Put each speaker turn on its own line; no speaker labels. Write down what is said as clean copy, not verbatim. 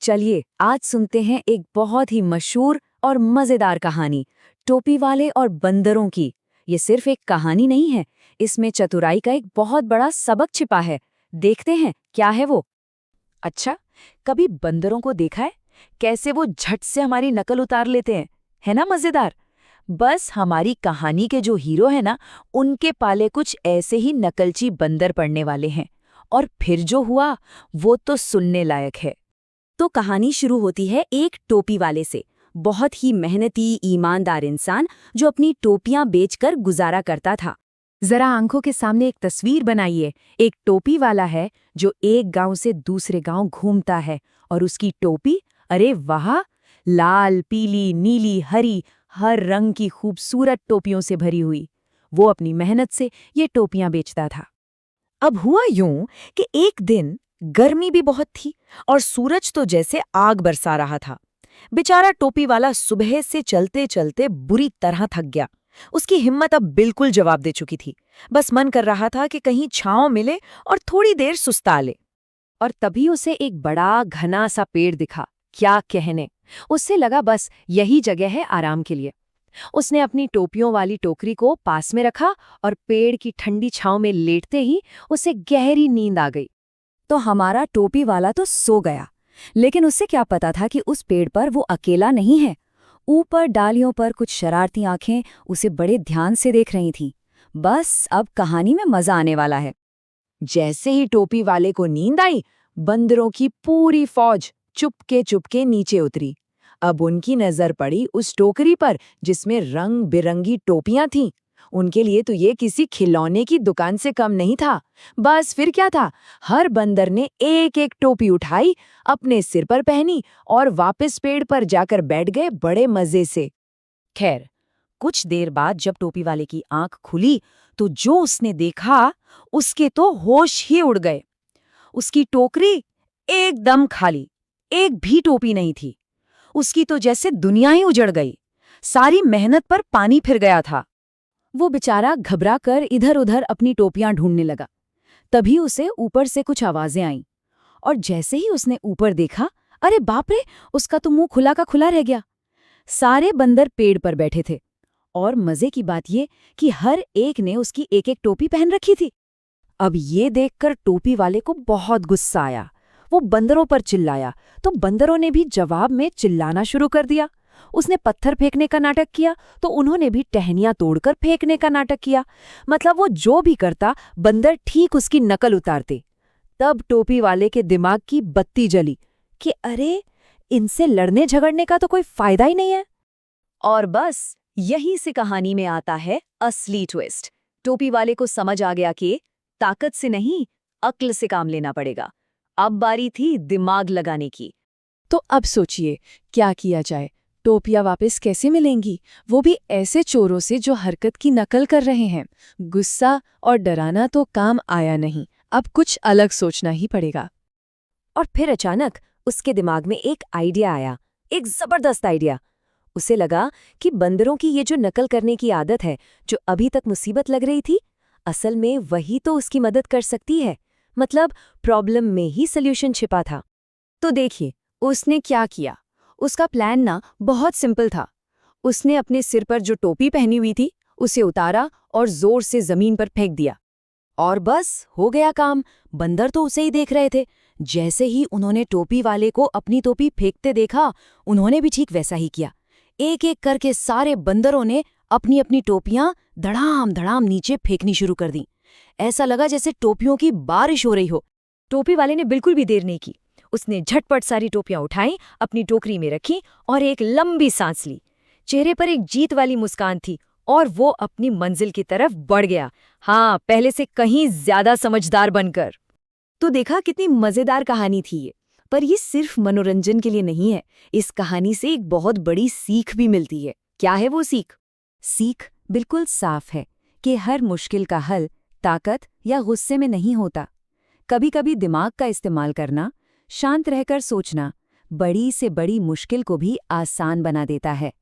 चलिए आज सुनते हैं एक बहुत ही मशहूर और मजेदार कहानी, टोपी वाले और बंदरों की। ये सिर्फ एक कहानी नहीं है, इसमें चतुराई का एक बहुत बड़ा सबक छिपा है। देखते हैं क्या है वो।
अच्छा, कभी बंदरों को देखा है कैसे वो झट से हमारी नकल उतार लेते हैं? है ना मजेदार। बस हमारी कहानी के जो हीरो है ना, उनके पाले कुछ ऐसे ही नकलची बंदर पड़ने वाले हैं। और फिर जो हुआ वो तो सुनने लायक है।
तो कहानी शुरू होती है एक टोपी वाले से, बहुत ही मेहनती ईमानदार इंसान जो अपनी टोपियां बेचकर गुजारा करता था। जरा आंखों के सामने एक तस्वीर बनाइए। एक टोपी वाला है जो एक गांव से दूसरे गांव घूमता है और उसकी टोपी, अरे वाह, लाल, पीली, नीली, हरी, हर रंग की खूबसूरत टोपियों से भरी हुई। वो अपनी मेहनत से ये टोपियां बेचता था। अब हुआ यूं कि एक दिन गर्मी भी बहुत थी और सूरज तो जैसे आग बरसा रहा था। बेचारा टोपी वाला सुबह से चलते चलते बुरी तरह थक गया। उसकी हिम्मत अब बिल्कुल जवाब दे चुकी थी। बस मन कर रहा था कि कहीं छांव मिले और थोड़ी देर सुस्ता ले। और तभी उसे एक बड़ा घना सा पेड़ दिखा। क्या कहने, उससे लगा बस यही जगह है आराम के लिए। उसने अपनी टोपियों वाली टोकरी को पास में रखा और पेड़ की ठंडी छांव में लेटते ही उसे गहरी नींद आ गई। तो हमारा टोपी वाला तो सो गया, लेकिन उसे क्या पता था कि उस पेड़ पर वो अकेला नहीं है। ऊपर डालियों पर कुछ शरारती आंखें उसे बड़े ध्यान से देख रही थीं। बस अब कहानी में मजा आने वाला है। जैसे ही टोपी वाले को नींद आई, बंदरों की पूरी फौज चुपके चुपके नीचे उतरी। अब उनकी नजर पड़ी उस टोकरी पर जिसमें रंग बिरंगी टोपियां थीं। उनके लिए तो ये किसी खिलौने की दुकान से कम नहीं था। बस फिर क्या था, हर बंदर ने एक एक टोपी उठाई, अपने सिर पर पहनी और वापस पेड़ पर जाकर बैठ गए बड़े मजे से। खैर, कुछ देर बाद जब टोपी वाले की आंख खुली तो जो उसने देखा, उसके तो होश ही उड़ गए। उसकी टोकरी एकदम खाली, एक भी टोपी नहीं थी। उसकी तो जैसे दुनिया ही उजड़ गई। सारी मेहनत पर पानी फिर गया था। वो बेचारा घबरा कर इधर उधर अपनी टोपियां ढूंढने लगा। तभी उसे ऊपर से कुछ आवाजें आईं और जैसे ही उसने ऊपर देखा, अरे बाप रे, उसका तो मुंह खुला का खुला रह गया। सारे बंदर पेड़ पर बैठे थे और मजे की बात ये कि हर एक ने उसकी एक एक टोपी पहन रखी थी। अब ये देखकर टोपी वाले को बहुत गुस्सा आया। वो बंदरों पर चिल्लाया तो बंदरों ने भी जवाब में चिल्लाना शुरू कर दिया। उसने पत्थर फेंकने का नाटक किया तो उन्होंने भी टहनियां तोड़कर फेंकने का नाटक किया। मतलब वो जो भी करता, बंदर ठीक उसकी नकल उतारते। तब टोपी वाले के दिमाग की बत्ती जली कि अरे, इनसे लड़ने झगड़ने का तो कोई फायदा ही नहीं है। और बस यहीं से कहानी में आता है असली ट्विस्ट। टोपी वाले को समझ आ गया कि ताकत से नहीं, अक्ल से काम लेना पड़ेगा। अब बारी थी दिमाग लगाने की।
तो अब सोचिए क्या किया जाए। टोपियां वापस कैसे मिलेंगी, वो भी ऐसे चोरों से जो हरकत की नकल कर रहे हैं। गुस्सा और डराना तो काम आया नहीं, अब कुछ अलग सोचना ही पड़ेगा।
और फिर अचानक उसके दिमाग में एक आइडिया आया, एक जबरदस्त आइडिया। उसे लगा कि बंदरों की ये जो नकल करने की आदत है, जो अभी तक मुसीबत लग रही थी, असल में वही तो उसकी मदद कर सकती है। मतलब प्रॉब्लम में ही सल्यूशन छिपा था। तो देखिए उसने क्या किया। उसका प्लान ना बहुत सिंपल था। उसने अपने सिर पर जो टोपी पहनी हुई थी उसे उतारा और जोर से जमीन पर फेंक दिया। और बस हो गया काम। बंदर तो उसे ही देख रहे थे। जैसे ही उन्होंने टोपी वाले को अपनी टोपी फेंकते देखा, उन्होंने भी ठीक वैसा ही किया। एक एक करके सारे बंदरों ने अपनी अपनी टोपियां धड़ाम धड़ाम नीचे फेंकनी शुरू कर दी। ऐसा लगा जैसे टोपियों की बारिश हो रही हो। टोपी वाले ने बिल्कुल भी देर नहीं की। उसने झटपट सारी टोपियां उठाई, अपनी टोकरी में रखी और एक लंबी सांस ली। चेहरे पर एक जीत वाली मुस्कान थी और वो अपनी मंजिल की तरफ बढ़ गया। हाँ, पहले से कहीं ज्यादा समझदार बनकर। तो देखा कितनी मजेदार कहानी थी ये। पर ये सिर्फ मनोरंजन के लिए नहीं है। इस कहानी से एक बहुत बड़ी सीख भी मिलती है। क्या है वो सीख? सीख बिल्कुल साफ है कि हर मुश्किल का हल ताकत या गुस्से में नहीं होता। कभी कभी दिमाग का इस्तेमाल करना, शांत रहकर सोचना, बड़ी से बड़ी मुश्किल को भी आसान बना देता है।